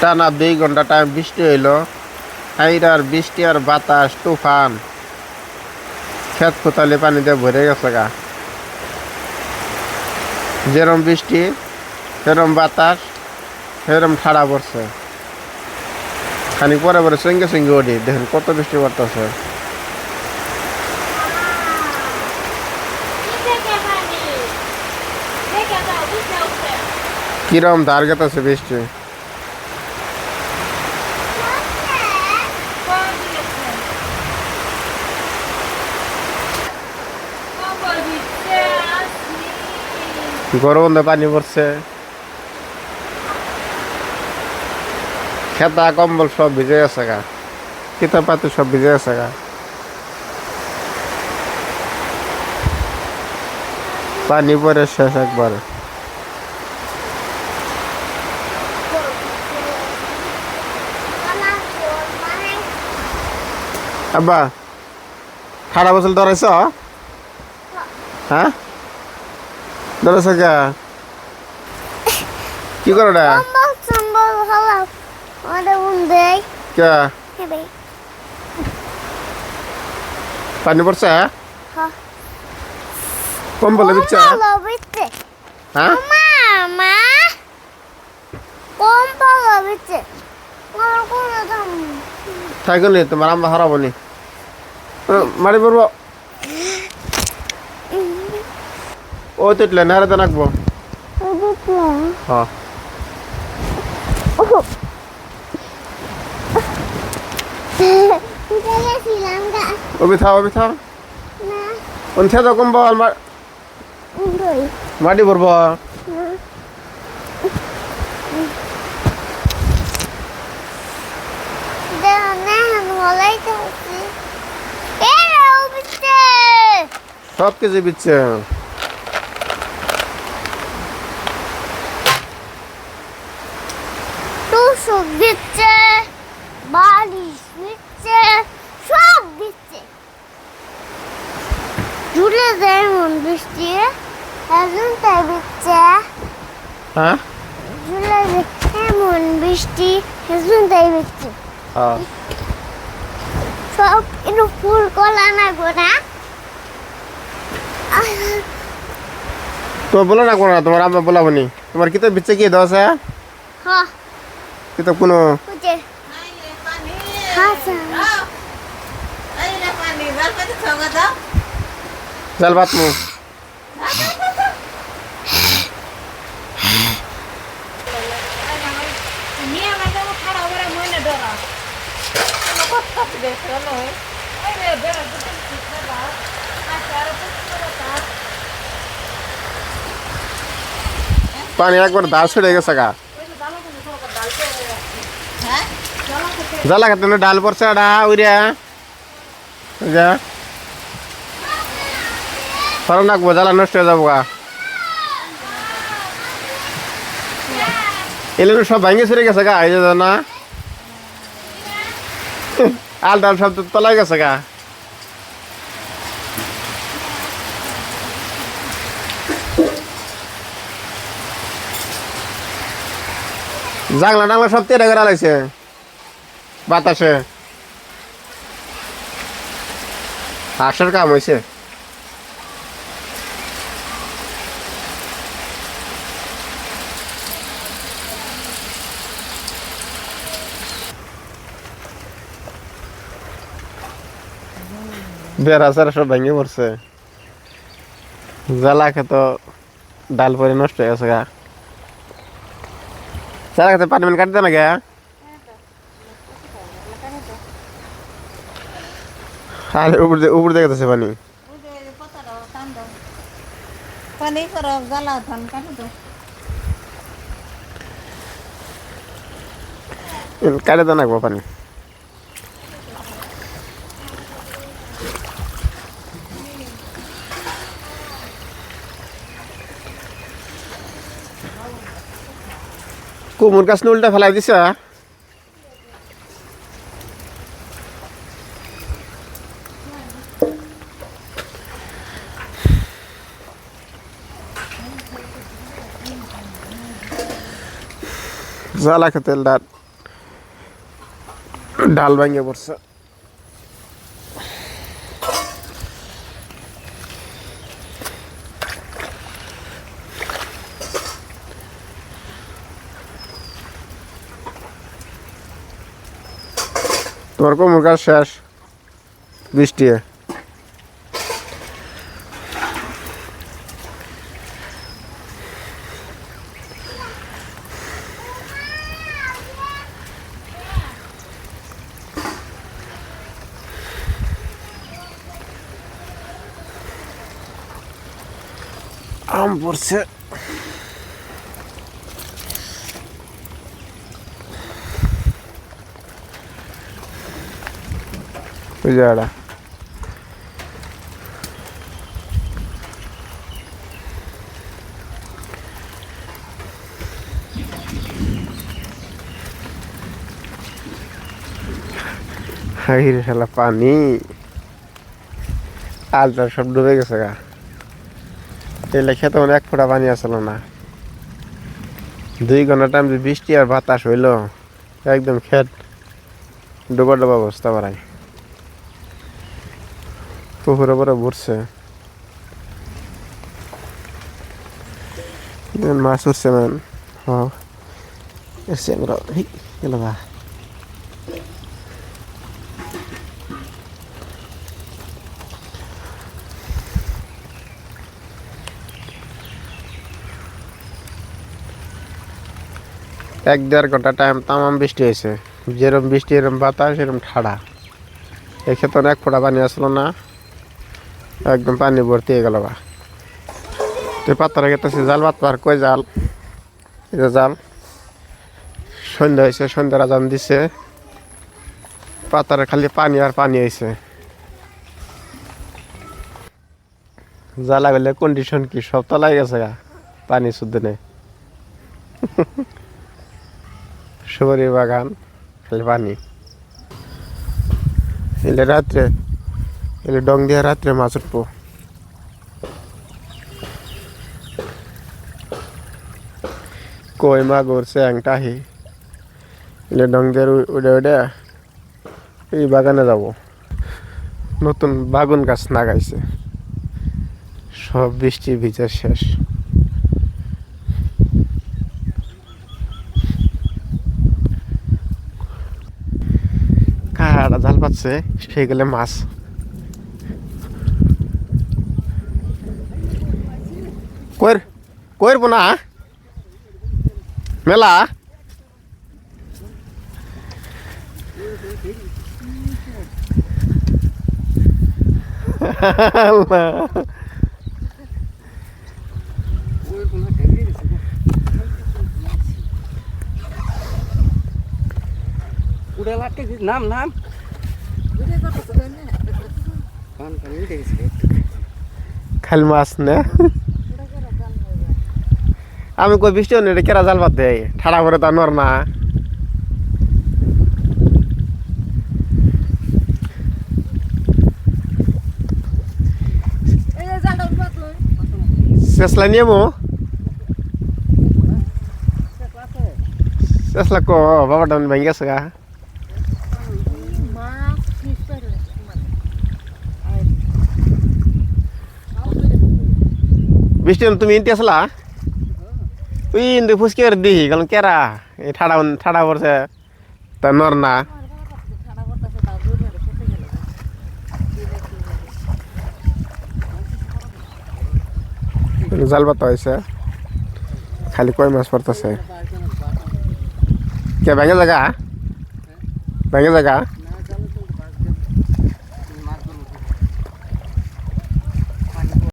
টানা 2 ঘন্টা টাইম বৃষ্টি হইলো আইরার বৃষ্টি আর বাতাস তুফান ক্ষেত কোতালে পানি দিয়ে ভরে গেছে গা যেরম বৃষ্টি সেরম বাতাস সেরম ঠাড়া পড়ছে খানিক পরে পরে সঙ্গে সঙ্গে ওঠি দেখেন কত বৃষ্টি পড়তেছে কিরম ধার গেতেছে বৃষ্টি গরম পানি পড়ছে খেতা কম্বল সব ভিজে গেছে গা কিতাব পাতি সব ভিজে গেছে গা পানি পরে শেষ একবারে আব্বা খারাপ বছর ধরেছ হ্যাঁ ধরেছ কে কি করো না পানি পড়ছে কম্বল দিচ্ছে হ্যাঁ থাকলে তোমার আমরা হারাবো নি মারি পড়বো ও তিটলে নারে নাকবো হ্যাঁ ওবি থাও কোন খেতে কম্বল মাটি পড়বো সব কিছু বিচ্ছে টুসুক দিচ্ছে বালিশ দিচ্ছে সব দিচ্ছে ঝুলে যেমন বৃষ্টি এখন তাই দিচ্ছে হ্যাঁ ঝুলে এমন বৃষ্টি এখন তাই দিচ্ছে সব একটু ফুল কলা না গোনা তো বলো না কোনা তোমার আমরা বলাবো নি তোমার কিতাব বিচ্ছে কি দাও আছে হ্যাঁ কিতাব কোনো বুঝে হ্যাঁ চল বাত মু পানি একবার দাল ছড়ে গেছে গা জ্বালা খেতে ডাল পড়ছে ডা উড়িয়া যা ফরন রাখবো জ্বালা নষ্ট হয়ে যাবো গা এলে সব ভাঙে ছড়ে গেছে গা এই যে না আল ডাল সব তলায় গেছে গা জাংলা টাংলা সব তেরে করে আলাইছে বাতাসে হাঁসের কাম হয়েছে বেড়া সারা সব ভেঙে পড়ছে জ্বালা খেতো ডাল পরে নষ্ট হয়ে গেছে গা জ্বালা খেতে পানি মানে কাটতে না গে আরে উপর দেখে যাচ্ছে পানি কাটে তো নাকবো পানি কুমুর গাছ উল্টা ফেলাই দিছ জ্বালা খেতে ডাল ভেঙে পড়ছে। তোমার কোমর কাজ শেষ বৃষ্টি? আম পড়ছে। ওই জায়গাটা হাইরে শালা পানি আলটা সব ডুবে গেছে গা। এই লেখা তো এক ফোঁটা পানি আসলো না। 2 ঘন্টা টাইম যে বৃষ্টি আর বাতাস হইল একদম খেত ডোবা ডোবা অবস্থা বাড়ায়। পুকুরে পরে ভরছে মাছ উঠছে ম্যান। হ্যাঁ এসছে আমরা গেল বা এক 1.5 ঘন্টা টাইম তামাম বৃষ্টি হয়েছে। যেরকম বৃষ্টি এরকম বাতাস এরকম ঠাড়া। এই ক্ষেত্রে এক ফোঁটা পানি আসলো না, একদম পানি ভর্তি হয়ে গেল বা। তুই পাত্তারা গেতেছি জাল পাতবার কই জাল? এটা জাল। সন্ধ্যা হয়েছে, সন্ধ্যার আজান দিছে, পাতারে খালি পানি আর পানি হয়েছে। জ্বালা গেলে কন্ডিশন কি সব তলাই গেছে গা পানি শুদ্ধ নেই। সুপারি বাগান খালি পানি। এলে রাত্রে এলে ডং দিয়ে রাত্রে মাছ উঠবো। কই মাগুর চ্যাং টাহি এলে ডং দিয়ে উড়ে উড়ে এই বাগানে যাব। নতুন বাগুন গাছ লাগাইছে, সব বৃষ্টি ভিজে শেষ। কারা জাল পাচ্ছে সে গেলে মাছ। কইরবো না মেলা নাম নাম খালি মাছ নে। আমি কই বৃষ্টি হলে কেরা জাল পাত দেয় ঠাড়া করে তা নর না। চেসলা নিয়ে মো চেসলা কো বাবাটা ভেঙে গেছে গা। বৃষ্টি তুমি ইনতে আসলা ওই ইন্দু ফুসকে দিহি কারণ কেরা এই ঠাড়া ঠাড়া পড়ছে তা নর না। জাল পাতা হয়েছে খালি কই মাছ পড়তেছে। কে ভেঙে জায়গা ভেঙে জায়গা